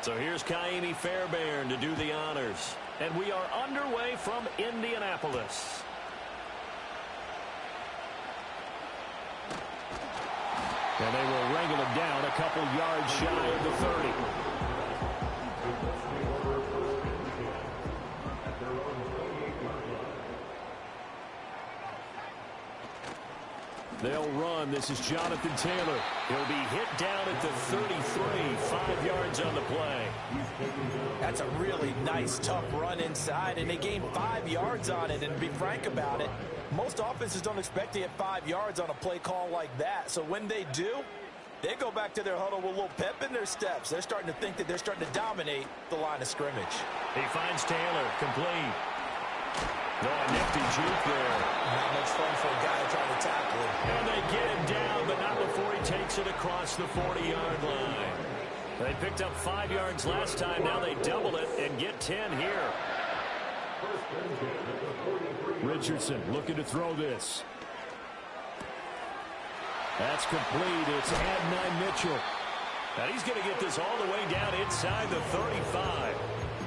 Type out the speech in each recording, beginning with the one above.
So here's Kaimi Fairbairn to do the honors. And we are underway from Indianapolis. And they will wrangle him down a couple yards shy of the 30. They'll run. This is Jonathan Taylor. He'll be hit down at the 33, 5 yards on the play. That's a really nice, tough run inside, and they gained 5 yards on it. And to be frank about it, most offenses don't expect to get 5 yards on a play call like that. So when they do, they go back to their huddle with a little pep in their steps. They're starting to think that they're starting to dominate the line of scrimmage. He finds Taylor, complete. No, a nifty juke there. Not much fun for a guy trying to tackle him. And they get him down, but not before he takes it across the 40-yard line. They picked up 5 yards last time. Now they double it and get 10 here. Richardson looking to throw this. That's complete. It's Adonai Mitchell. And he's going to get this all the way down inside the 35.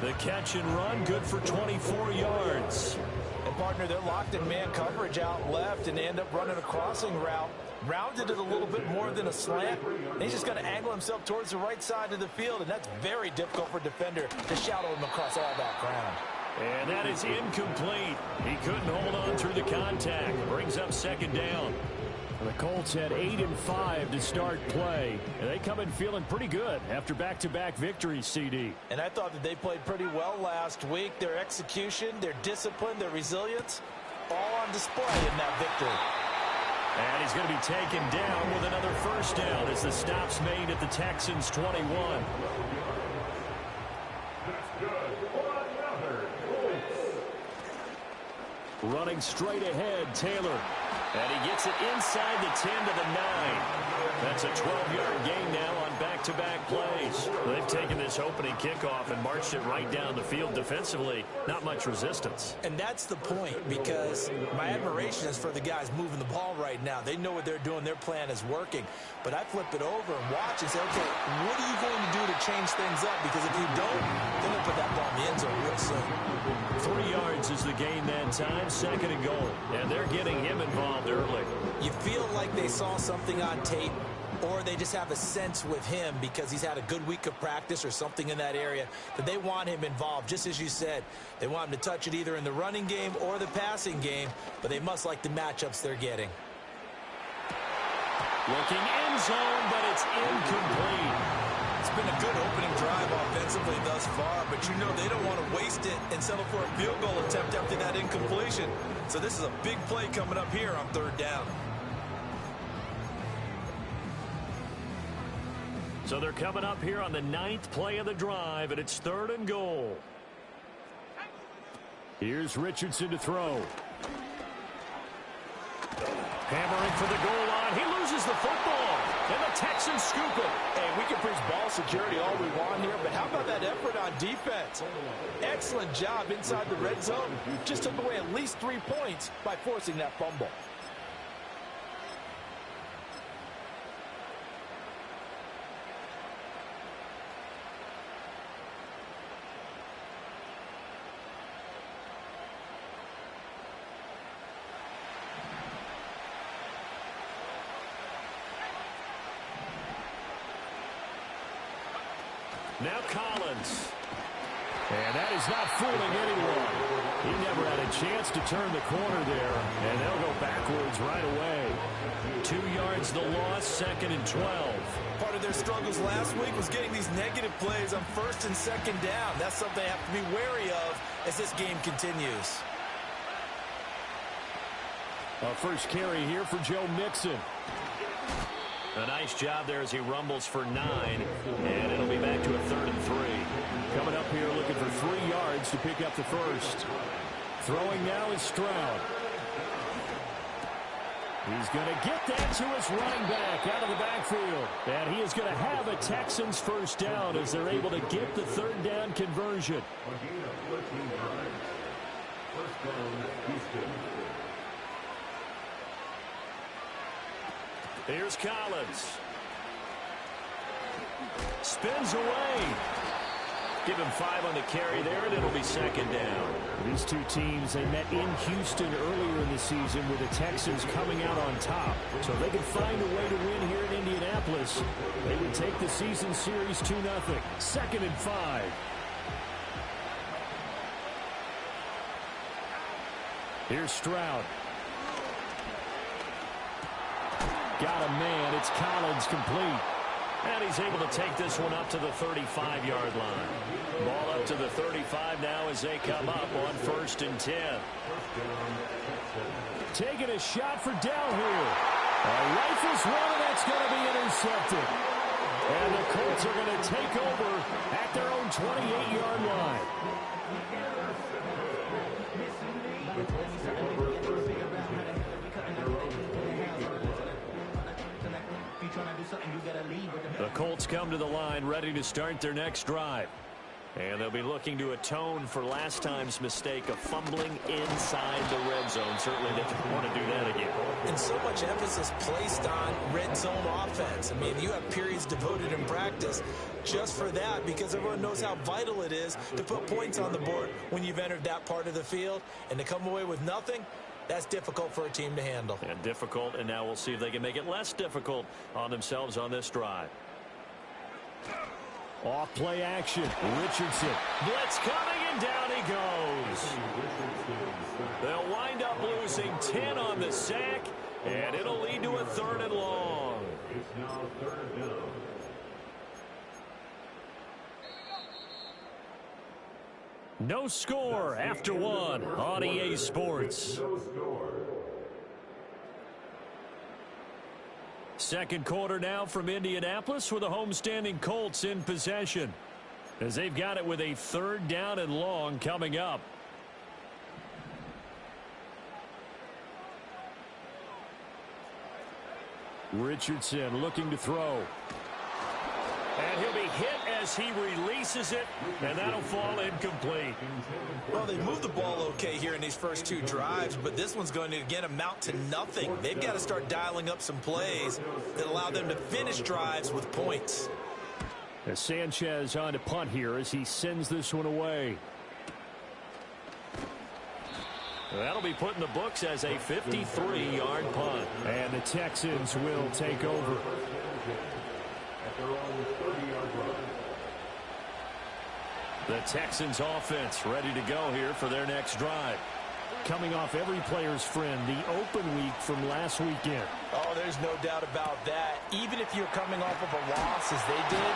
The catch and run, good for 24 yards. And, partner, they're locked in man coverage out left, and they end up running a crossing route. Rounded it a little bit more than a slant. And he's just going to angle himself towards the right side of the field, and that's very difficult for a defender to shadow him across all that ground. And that is incomplete. He couldn't hold on through the contact. Brings up second down. The Colts had 8 and 5 to start play, and they come in feeling pretty good after back-to-back victories, CD. And I thought that they played pretty well last week. Their execution, their discipline, their resilience, all on display in that victory. And he's going to be taken down with another first down as the stop's made at the Texans' 21. Running straight ahead, Taylor. And he gets it inside the 10 to the 9. That's a 12-yard gain now on back-to-back plays. They've taken this opening kickoff and marched it right down the field defensively. Not much resistance. And that's the point, because my admiration is for the guys moving the ball right now. They know what they're doing. Their plan is working. But I flip it over and watch and say, okay, what are you going to do to change things up? Because if you don't, then they'll put that ball in the end zone real soon. 3 yards is the gain that time, second and goal. And they're getting him involved early. You feel like they saw something on tape, or they just have a sense with him because he's had a good week of practice or something in that area that they want him involved. Just as you said, they want him to touch it either in the running game or the passing game, but they must like the matchups they're getting. Looking end zone, but it's incomplete. It's been a good opening drive offensively thus far, but you know they don't want to waste it and settle for a field goal attempt after that incompletion. So this is a big play coming up here on third down. So they're coming up here on the 9th play of the drive, and it's third and goal. Here's Richardson to throw. Hammering for the goal line. He loses the football, and the Texans scoop it. Hey, we can preach ball security all we want here, but how about that effort on defense? Excellent job inside the red zone. Just took away at least 3 points by forcing that fumble. Now Collins. And that is not fooling anyone. He never had a chance to turn the corner there, and they'll go backwards right away. 2 yards the loss, second and 12. Part of their struggles last week was getting these negative plays on first and second down. That's something they have to be wary of as this game continues. A first carry here for Joe Mixon. A nice job there as he rumbles for 9, and it'll be back to a 3rd and 3. Coming up here looking for 3 yards to pick up the first. Throwing now is Stroud. He's going to get that to his running back out of the backfield. And he is going to have a Texans first down as they're able to get the third down conversion. Here's Collins. Spins away. Give him 5 on the carry there, and it'll be second down. These two teams, they met in Houston earlier in the season with the Texans coming out on top. So if they can find a way to win here in Indianapolis, they would take the season series 2-0. 2nd and 5. Here's Stroud. Got a man. It's Collins, complete. And he's able to take this one up to the 35-yard line. Ball up to the 35 now as they come up on 1st and 10. Taking a shot for downhill. A rifles one, and that's going to be intercepted. And the Colts are going to take over at their own 28-yard line. The Colts come to the line ready to start their next drive. And they'll be looking to atone for last time's mistake of fumbling inside the red zone. Certainly they don't want to do that again. And so much emphasis placed on red zone offense. I mean, you have periods devoted in practice just for that because everyone knows how vital it is to put points on the board when you've entered that part of the field. And to come away with nothing, that's difficult for a team to handle. And difficult, and now we'll see if they can make it less difficult on themselves on this drive. Off play action. Richardson. Blitz coming, and down he goes. They'll wind up losing 10 on the sack, and it'll lead to a 3rd and long. It's now 3rd down. No score after 1 on EA Sports. No score. 2nd quarter now from Indianapolis with the homestanding Colts in possession, as they've got it with a 3rd down and long coming up. Richardson looking to throw. And he'll be hit as he releases it, and that'll fall incomplete. Well, they moved the ball okay here in these first 2 drives, but this one's going to, again, amount to nothing. They've got to start dialing up some plays that allow them to finish drives with points. As Sanchez on to punt here as he sends this one away. That'll be put in the books as a 53-yard punt. And the Texans will take over. The Texans offense ready to go here for their next drive. Coming off every player's friend, the open week from last weekend. Oh, there's no doubt about that. Even if you're coming off of a loss as they did,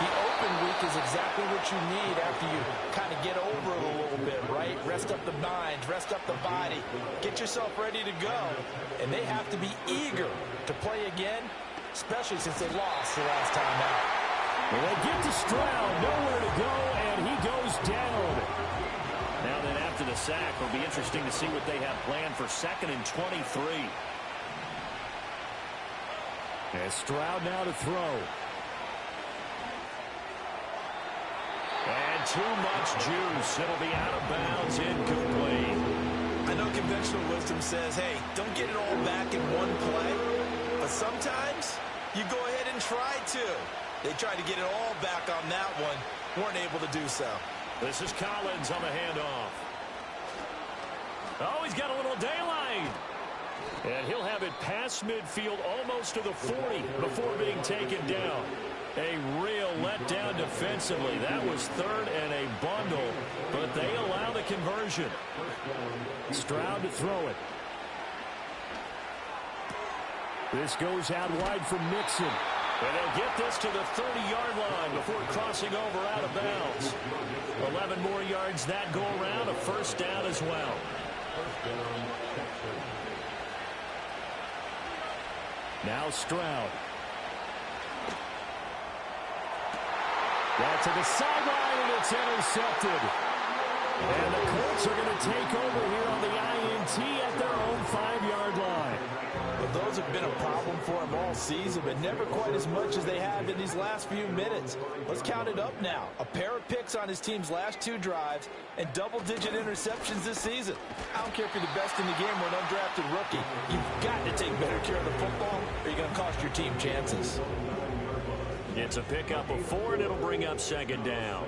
the open week is exactly what you need after you kind of get over it a little bit, right? Rest up the mind, rest up the body, get yourself ready to go. And they have to be eager to play again, especially since they lost the last time out. Well, they get to Stroud, nowhere to go, and he goes down. Now then, after the sack, it'll be interesting to see what they have planned for 2nd and 23. And Stroud now to throw. And too much juice. It'll be out of bounds, incomplete. I know conventional wisdom says, hey, don't get it all back in one play. But sometimes you go ahead and try to. They tried to get it all back on that one. Weren't able to do so. This is Collins on the handoff. Oh, he's got a little daylight. And he'll have it past midfield almost to the 40 before being taken down. A real letdown defensively. That was 3rd and a bundle, but they allow the conversion. Stroud to throw it. This goes out wide for Mixon. And they'll get this to the 30-yard line before crossing over out of bounds. 11 more yards that go around, a 1st down as well. Now Stroud. That to the sideline, and it's intercepted. And the Colts are going to take over here on the INT at their own 5-yard line. Well, those have been a problem for them all season, but never quite as much as they have in these last few minutes. Let's count it up now. A pair of picks on his team's last 2 drives and double-digit interceptions this season. I don't care if you're the best in the game or an undrafted rookie. You've got to take better care of the football or you're going to cost your team chances. It's a pickup of 4, and it'll bring up second down.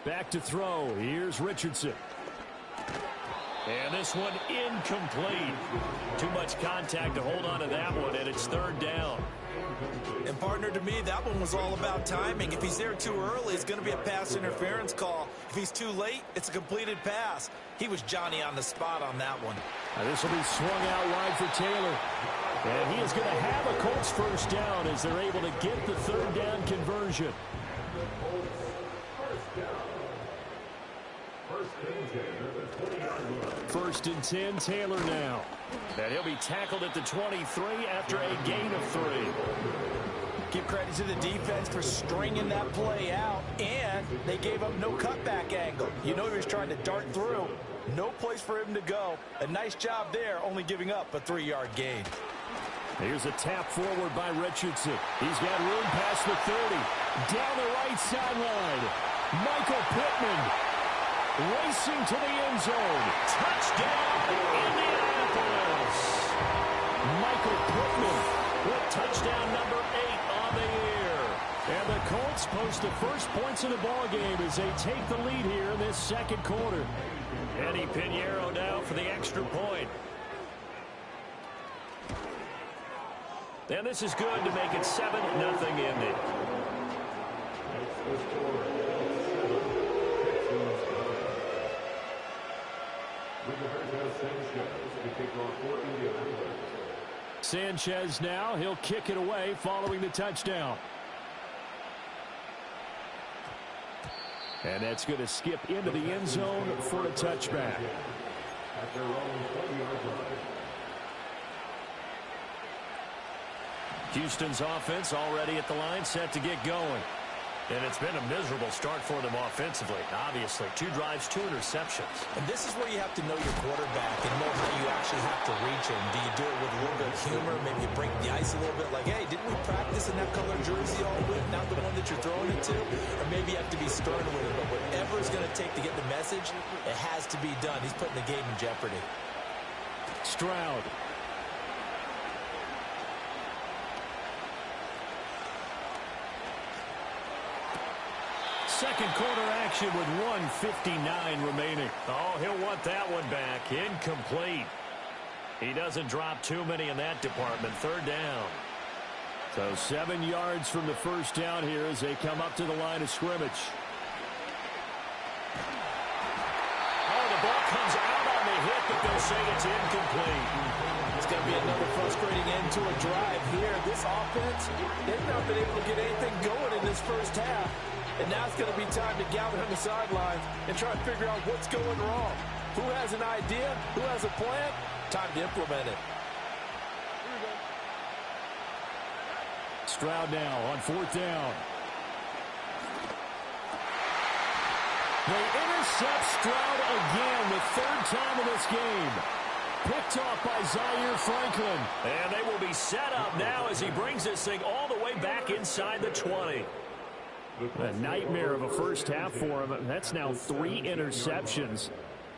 Back to throw. Here's Richardson. And this one incomplete. Too much contact to hold on to that one, and it's third down. And, partner, to me, that one was all about timing. If he's there too early, it's going to be a pass interference call. If he's too late, it's a completed pass. He was Johnny on the spot on that one. This will be swung out wide for Taylor. And he is going to have a Colts first down as they're able to get the third down conversion. First and 10, Taylor now. And he'll be tackled at the 23 after a gain of 3. Give credit to the defense for stringing that play out, and they gave up no cutback angle. You know he was trying to dart through. No place for him to go. A nice job there, only giving up a 3-yard gain. Here's a tap forward by Richardson. He's got room past the 30. Down the right sideline. Michael Pittman racing to the end zone. Touchdown, Indianapolis. Michael Pittman with touchdown number 8 on the year. And the Colts post the first points of the ball game as they take the lead here in this second quarter. Eddie Pinheiro now for the extra point. And this is good to make it 7-0 Indy. Sanchez now, he'll kick it away following the touchdown. And that's going to skip into the end zone for a touchback. Houston's offense already at the line, set to get going. And it's been a miserable start for them offensively, obviously. 2 drives, 2 interceptions. And this is where you have to know your quarterback and know how you actually have to reach him. Do you do it with a little bit of humor? Maybe you break the ice a little bit like, hey, didn't we practice in that color jersey all week? Not the one that you're throwing it to? Or maybe you have to be stern with it. But whatever it's going to take to get the message, it has to be done. He's putting the game in jeopardy. Stroud. Second quarter action with 1:59 remaining. Oh, he'll want that one back. Incomplete. He doesn't drop too many in that department. Third down. So 7 yards from the first down here as they come up to the line of scrimmage. Oh, the ball comes out on the hit, but they'll say it's incomplete. It's going to be another frustrating end to a drive here. This offense, they've not been able to get anything going in this first half. And now it's going to be time to gather on the sidelines and try to figure out what's going wrong. Who has an idea? Who has a plan? Time to implement it. Stroud now on 4th down. They intercept Stroud again, the 3rd time in this game. Picked off by Zaire Franklin. And they will be set up now as he brings this thing all the way back inside the 20. A nightmare of a first half for him. That's now 3 interceptions.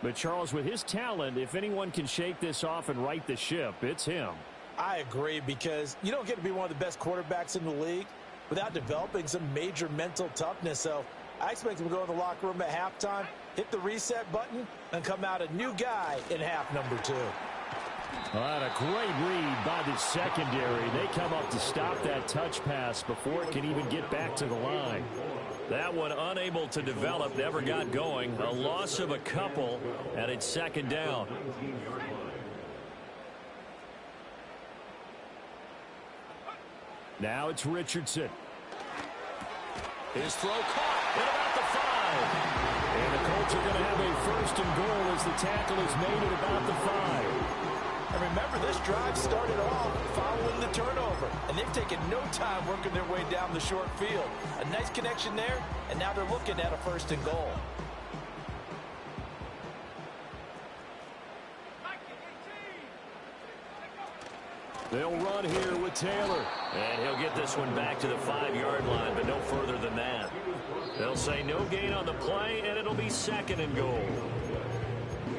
But, Charles, with his talent, if anyone can shake this off and right the ship, it's him. I agree, because you don't get to be one of the best quarterbacks in the league without developing some major mental toughness. So I expect him to go in the locker room at halftime, hit the reset button, and come out a new guy in half number 2. Well, a great read by the secondary. They come up to stop that touch pass before it can even get back to the line. That one unable to develop, never got going. A loss of a couple, and it's second down. Now it's Richardson. His throw caught at about the 5. And the Colts are going to have a first and goal as the tackle is made at about the 5. And remember, this drive started off following the turnover, and they've taken no time working their way down the short field. A nice connection there, and now they're looking at a first and goal. They'll run here with Taylor. And he'll get this one back to the 5-yard line, but no further than that. They'll say no gain on the play, and it'll be second and goal.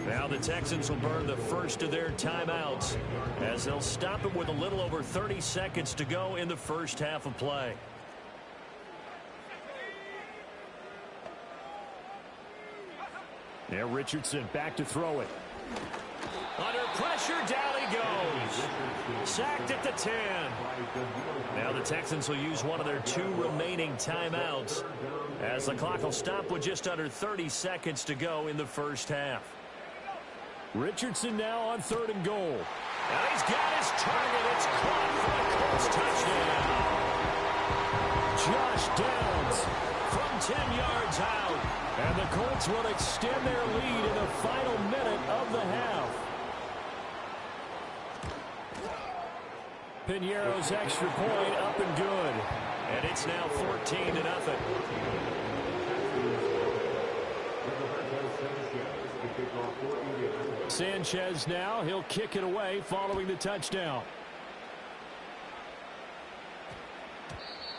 Now the Texans will burn the first of their timeouts as they'll stop it with a little over 30 seconds to go in the first half of play. Now Richardson back to throw it. Under pressure, down he goes. Sacked at the 10. Now the Texans will use one of their 2 remaining timeouts as the clock will stop with just under 30 seconds to go in the first half. Richardson now on 3rd and goal. And he's got his target. It's caught for a Colts touchdown. Josh Downs from 10 yards out. And the Colts will extend their lead in the final minute of the half. Piñeiro's extra point up and good. And it's now 14-0. Sanchez now, he'll kick it away following the touchdown.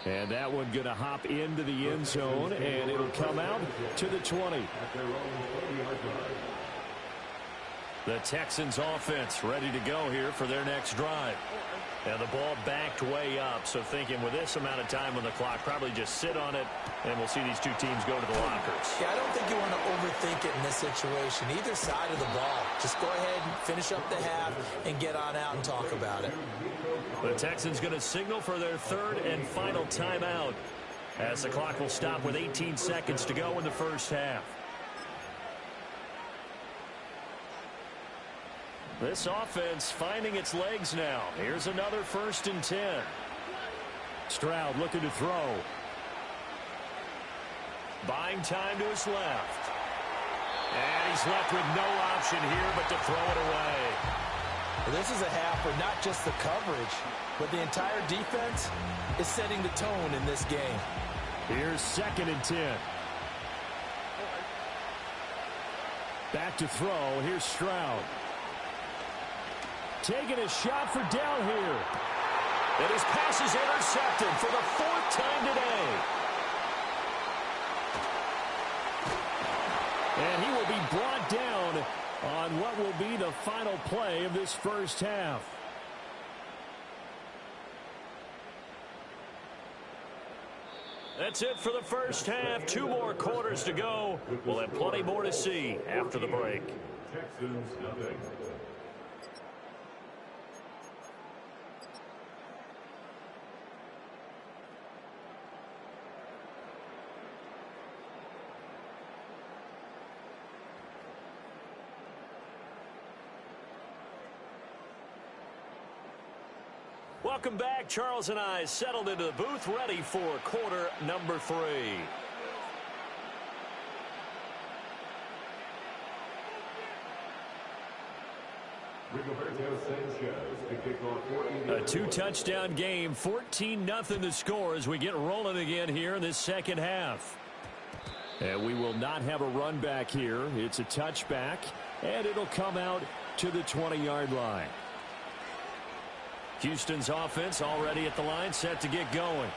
And that one going to hop into the end zone, and it'll come out to the 20. The Texans offense ready to go here for their next drive. Now the ball backed way up, so thinking with this amount of time on the clock, probably just sit on it, and we'll see these 2 teams go to the lockers. Yeah, I don't think you want to overthink it in this situation. Either side of the ball. Just go ahead and finish up the half and get on out and talk about it. The Texans going to signal for their 3rd and final timeout as the clock will stop with 18 seconds to go in the first half. This offense finding its legs now. Here's another 1st and 10. Stroud looking to throw. Buying time to his left. And he's left with no option here but to throw it away. This is a half where not just the coverage, but the entire defense is setting the tone in this game. Here's 2nd and 10. Back to throw. Here's Stroud. Taking a shot for down here. And his pass is intercepted for the 4th time today. And he will be brought down on what will be the final play of this first half. That's it for the first half. 2 more quarters to go. We'll have plenty more to see after the break. Texans nothing. Welcome back. Charles and I settled into the booth, ready for quarter number 3. A 2-touchdown game, 14-0 the score as we get rolling again here in this second half. And we will not have a run back here. It's a touchback, and it'll come out to the 20-yard line. Houston's offense already at the line, set to get going.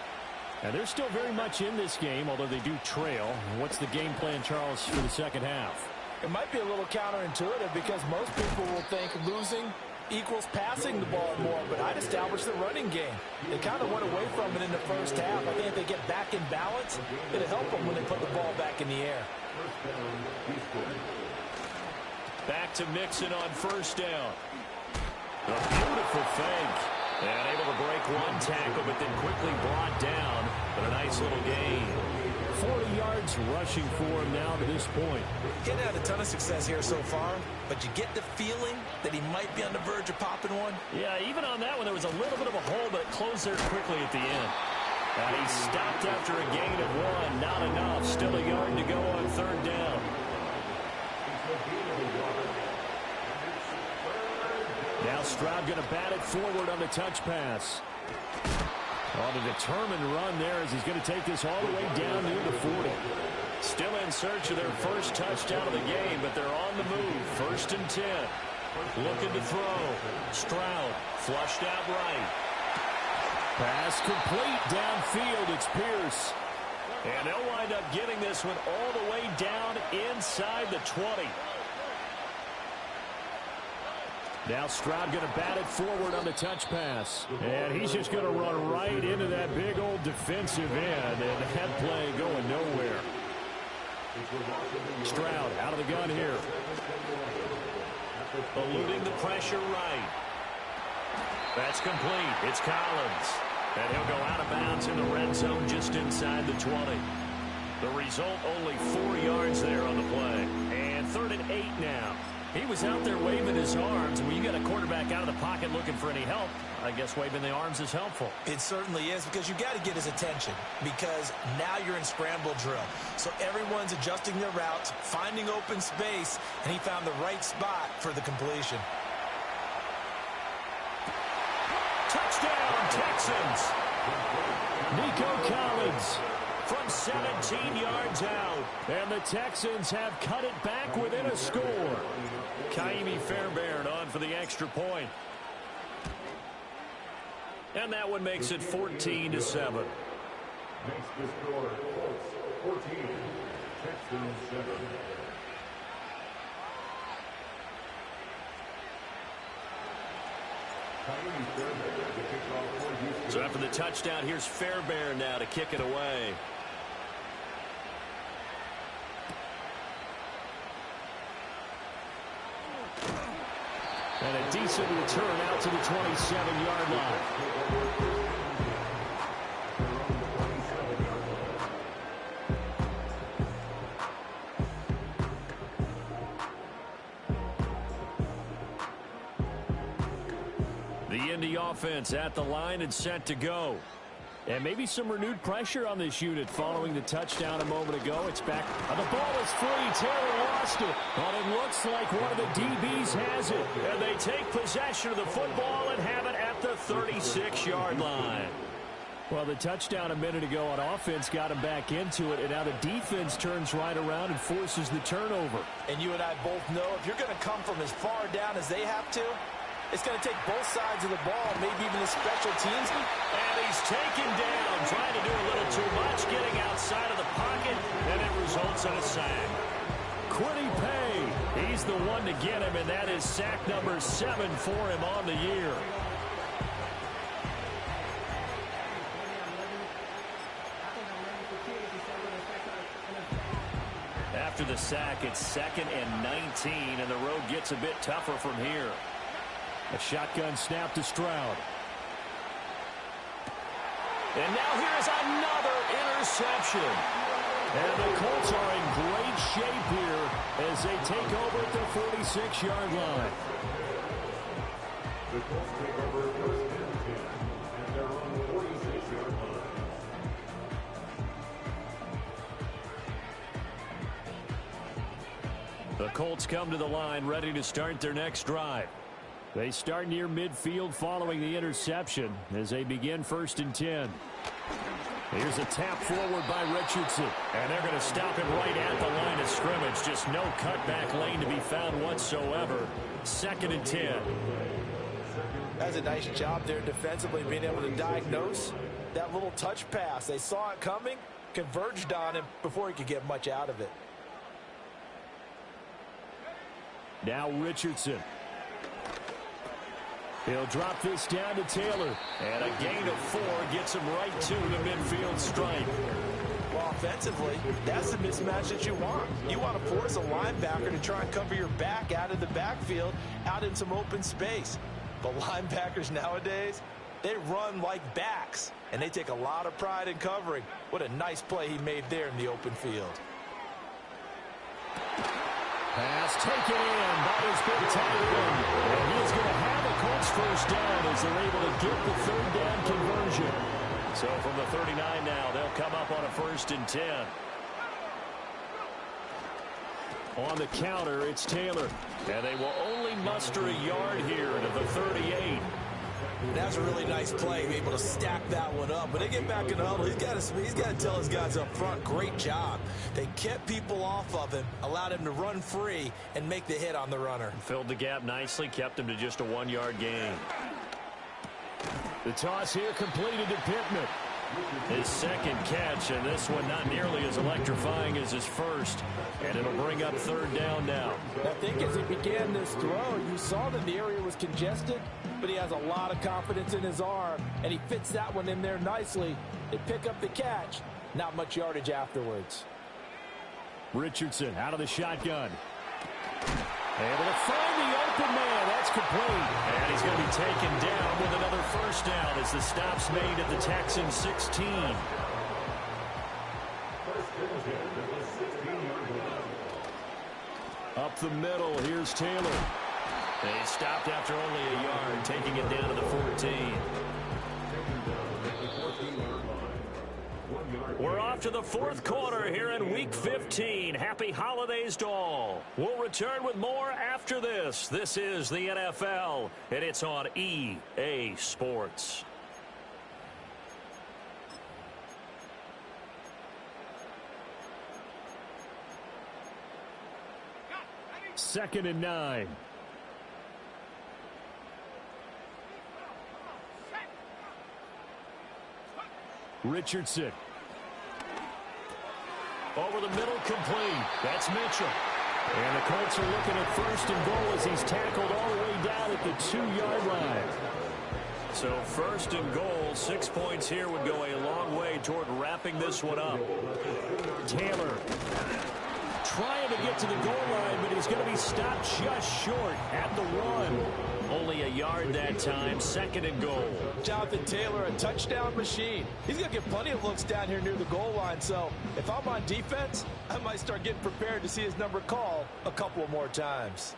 And they're still very much in this game, although they do trail. What's the game plan, Charles, for the second half? It might be a little counterintuitive because most people will think losing equals passing the ball more, but I'd establish the running game. They kind of went away from it in the first half. I think if they get back in balance, it'll help them when they put the ball back in the air. Back to Mixon on 1st down. A beautiful fake. And able to break one tackle, but then quickly brought down. But a nice little gain. 40 yards rushing for him now to this point. Getting had a ton of success here so far, but you get the feeling that he might be on the verge of popping one. Yeah, even on that one, there was a little bit of a hole, but it closed there quickly at the end. And he stopped after a gain of 1. Not enough. Still a yard to go on 3rd down. Now Stroud going to bat it forward on the touch pass. On a determined run there as he's going to take this all the way down near the 40. Still in search of their first touchdown of the game, but they're on the move. 1st and 10. Looking to throw. Stroud flushed out right. Pass complete downfield. It's Pierce. And they'll wind up getting this one all the way down inside the 20. Now Stroud going to bat it forward on the touch pass. And he's just going to run right into that big old defensive end. And that play going nowhere. Stroud out of the gun here. Eluding the pressure right. That's complete. It's Collins. And he'll go out of bounds in the red zone just inside the 20. The result, only 4 yards there on the play. And 3rd and 8 now. He was out there waving his arms. When you got a quarterback out of the pocket looking for any help, I guess waving the arms is helpful. It certainly is, because you got to get his attention, because now you're in scramble drill. So everyone's adjusting their routes, finding open space, and he found the right spot for the completion. Touchdown, Texans! Nico Collins From 17 yards out. And the Texans have cut it back within a score. Kaimi Fairbairn on for the extra point. And that one makes it 14-7. Makes the score Colts 14, Texans 7. So after the touchdown, here's Fairbairn now to kick it away. And a decent return out to the 27-yard line. The Indy offense at the line and set to go. And maybe some renewed pressure on this unit following the touchdown a moment ago. It's back. The ball is free. Taylor lost it. But it looks like one of the DBs has it. And they take possession of the football and have it at the 36-yard line. Well, the touchdown a minute ago on offense got him back into it. And now the defense turns right around and forces the turnover. And you and I both know if you're going to come from as far down as they have to, it's going to take both sides of the ball, maybe even the special teams. And he's taken down, trying to do a little too much, getting outside of the pocket, and it results in a sack. Quiddy Pay, he's the one to get him, and that is sack number 7 for him on the year. After the sack, it's 2nd and 19, and the road gets a bit tougher from here. A shotgun snap to Stroud. And now here's another interception. And the Colts are in great shape here as they take over at the 46-yard line. The Colts take over 1st and 10, and they're on the 46-yard line. The Colts come to the line ready to start their next drive. They start near midfield following the interception as they begin 1st and 10. Here's a tap forward by Richardson. And they're going to stop him right at the line of scrimmage. Just no cutback lane to be found whatsoever. 2nd and 10. That's a nice job there defensively, being able to diagnose that little touch pass. They saw it coming, converged on him before he could get much out of it. Now Richardson. He'll drop this down to Taylor. And a gain of 4 gets him right to the midfield stripe. Well, offensively, that's the mismatch that you want. You want to force a linebacker to try and cover your back out of the backfield, out in some open space. But linebackers nowadays, they run like backs, and they take a lot of pride in covering. What a nice play he made there in the open field. Pass taken in by his big tight end. And he's going to have a Colts first down as they're able to get the 3rd down conversion. So from the 39 now, they'll come up on a 1st and 10. On the counter, it's Taylor. And they will only muster a yard here to the 38. That's a really nice play, able to stack that one up. When they get back in the huddle, he's got to tell his guys up front, great job. They kept people off of him, allowed him to run free, and make the hit on the runner. Filled the gap nicely, kept him to just a 1-yard gain. The toss here completed to Pittman. His second catch, and this one not nearly as electrifying as his first. And it'll bring up third down now. I think as he began this throw, you saw that the area was congested, but he has a lot of confidence in his arm, and he fits that one in there nicely. They pick up the catch. Not much yardage afterwards. Richardson out of the shotgun. Able to find the open man. That's complete. And he's going to be taken down with another first down as the stop's made at the Texans 16. Up the middle, here's Taylor. They stopped after only a yard, taking it down to the 14. We're off to the fourth quarter here in Week 15. Happy holidays to all. We'll return with more after this. This is the NFL, and it's on EA Sports. Second and 9. Richardson. Over the middle, complete. That's Mitchell. And the Colts are looking at first and goal as he's tackled all the way down at the 2-yard line. So first and goal, 6 points here would go a long way toward wrapping this one up. Taylor trying to get to the goal line, but he's going to be stopped just short at the 1. Only a yard that time, second and goal. Jonathan Taylor, a touchdown machine. He's going to get plenty of looks down here near the goal line, so if I'm on defense, I might start getting prepared to see his number called a couple of more times.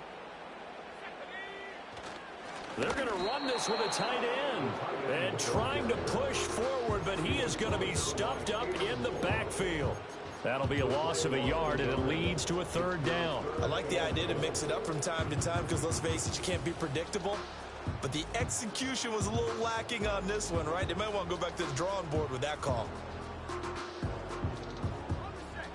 They're going to run this with a tight end and trying to push forward, but he is going to be stuffed up in the backfield. That'll be a loss of a yard, and it leads to a third down. I like the idea to mix it up from time to time because, let's face it, you can't be predictable. But the execution was a little lacking on this one, right? They might want to go back to the drawing board with that call.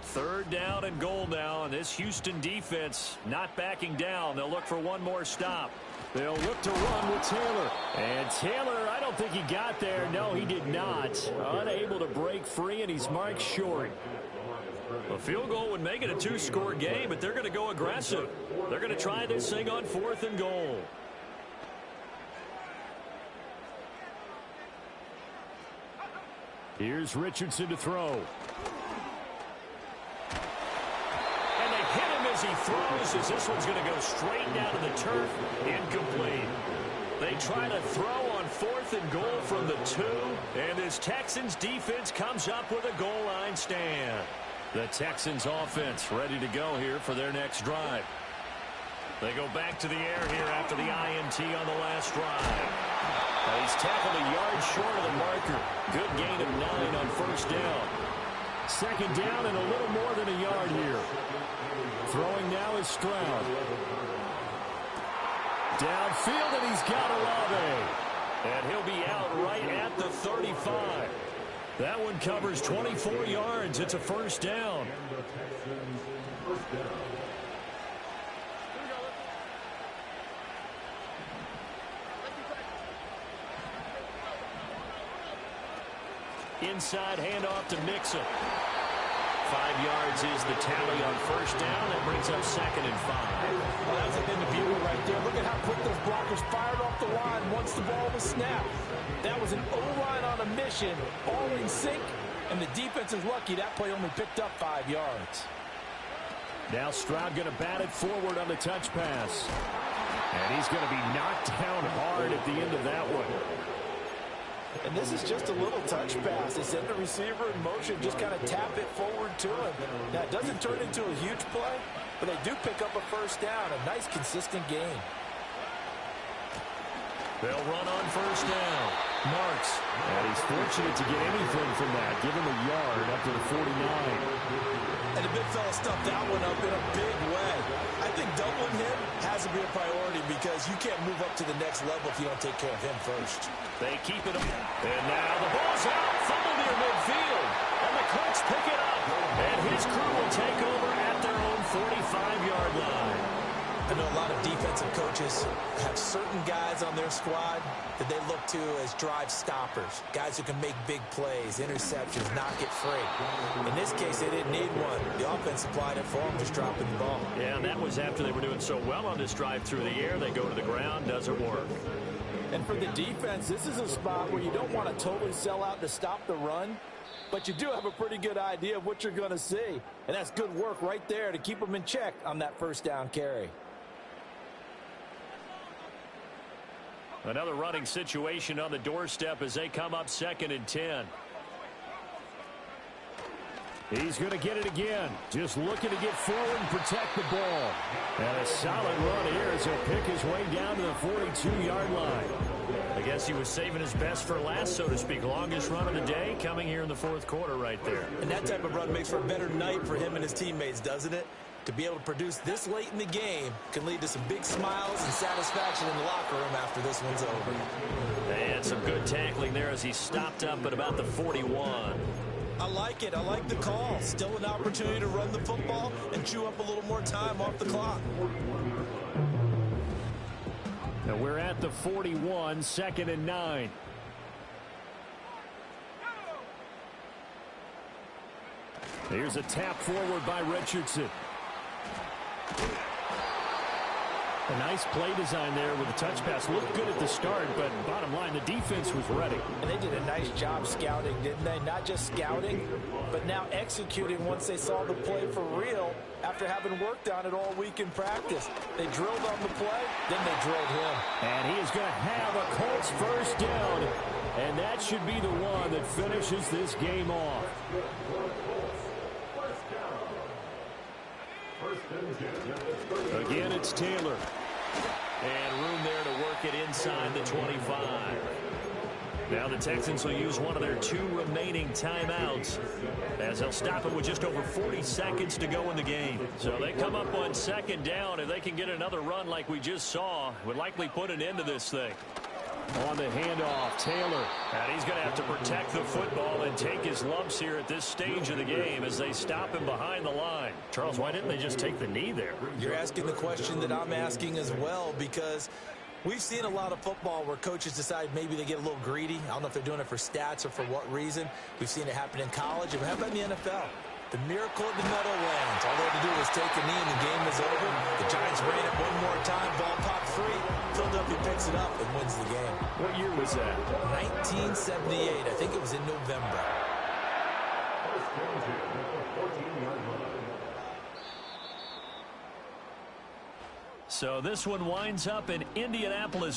Third down and goal now, and this Houston defense not backing down. They'll look for one more stop. They'll look to run with Taylor. And Taylor, I don't think he got there. No, he did not. Unable to break free, and he's marked short. A field goal would make it a 2-score game, but they're going to go aggressive. They're going to try this thing on fourth and goal. Here's Richardson to throw. And they hit him as he throws, as this one's going to go straight down to the turf. Incomplete. They try to throw on fourth and goal from the 2, and this Texans defense comes up with a goal line stand. The Texans offense ready to go here for their next drive. They go back to the air here after the INT on the last drive. He's tackled a yard short of the marker. Good gain of 9 on first down. Second down and a little more than a yard here. Throwing now is Stroud. Downfield, and he's got Olave. And he'll be out right at the 35. That one covers 24 yards. It's a first down. Inside handoff to Mixon. 5 yards is the tally on first down. That brings up second and 5. Well, that's an individual right there. Look at how quick those blockers fired off the line once the ball was snapped. That was an O-line on a mission, all in sync, and the defense is lucky that play only picked up 5 yards. Now Stroud going to bat it forward on the touch pass. And he's going to be knocked down hard at the end of that one. And this is just a little touch pass. They send the receiver in motion, just kind of tap it forward to him. Now, it doesn't turn into a huge play, but they do pick up a first down. A nice, consistent game. They'll run on first down. Marks. And he's fortunate to get anything from that, given the yard up to the 49. And the big fella stuffed that one up in a big way. I think doubling him has to be a priority because you can't move up to the next level if you don't take care of him first. They keep it up. And now the ball's out. Fumble near midfield. And the Colts pick it up. And his crew will take over at their own 45-yard line. I know a lot of defensive coaches have certain guys on their squad that they look to as drive stoppers, guys who can make big plays, interceptions, knock it free. In this case, they didn't need one. The offense supplied it for them, just dropping the ball. Yeah, and that was after they were doing so well on this drive through the air. They go to the ground, doesn't work. And for the defense, this is a spot where you don't want to totally sell out to stop the run, but you do have a pretty good idea of what you're going to see. And that's good work right there to keep them in check on that first down carry. Another running situation on the doorstep as they come up 2nd and 10. He's going to get it again. Just looking to get forward and protect the ball. And a solid run here as he'll pick his way down to the 42-yard line. I guess he was saving his best for last, so to speak. Longest run of the day coming here in the 4th quarter right there. And that type of run makes for a better night for him and his teammates, doesn't it? To be able to produce this late in the game can lead to some big smiles and satisfaction in the locker room after this one's over. And some good tackling there as he stopped up at about the 41. I like it. I like the call. Still an opportunity to run the football and chew up a little more time off the clock. Now we're at the 41, 2nd and 9. Here's a tap forward by Richardson. A nice play design there with a touch pass. Looked good at the start, but bottom line, the defense was ready. And they did a nice job scouting, didn't they? Not just scouting, but now executing once they saw the play for real after having worked on it all week in practice. They drilled on the play, then they drilled him. And he is going to have a Colts first down, and that should be the one that finishes this game off. Again, it's Taylor. And room there to work it inside the 25. Now the Texans will use one of their 2 remaining timeouts as they'll stop it with just over 40 seconds to go in the game. So they come up on 2nd down. If they can get another run like we just saw, would likely put an end to this thing. On the handoff, Taylor. And he's going to have to protect the football and take his lumps here at this stage of the game as they stop him behind the line. Charles, why didn't they just take the knee there? You're asking the question that I'm asking as well, because we've seen a lot of football where coaches decide maybe they get a little greedy. I don't know if they're doing it for stats or for what reason. We've seen it happen in college. And how about in the NFL? The miracle of the Meadowlands. All they had to do was take a knee and the game was over. The Giants ran it one more time. Ball popped free. Philadelphia picks it up and wins the game. What year was that? 1978. I think it was in November. So this one winds up in Indianapolis.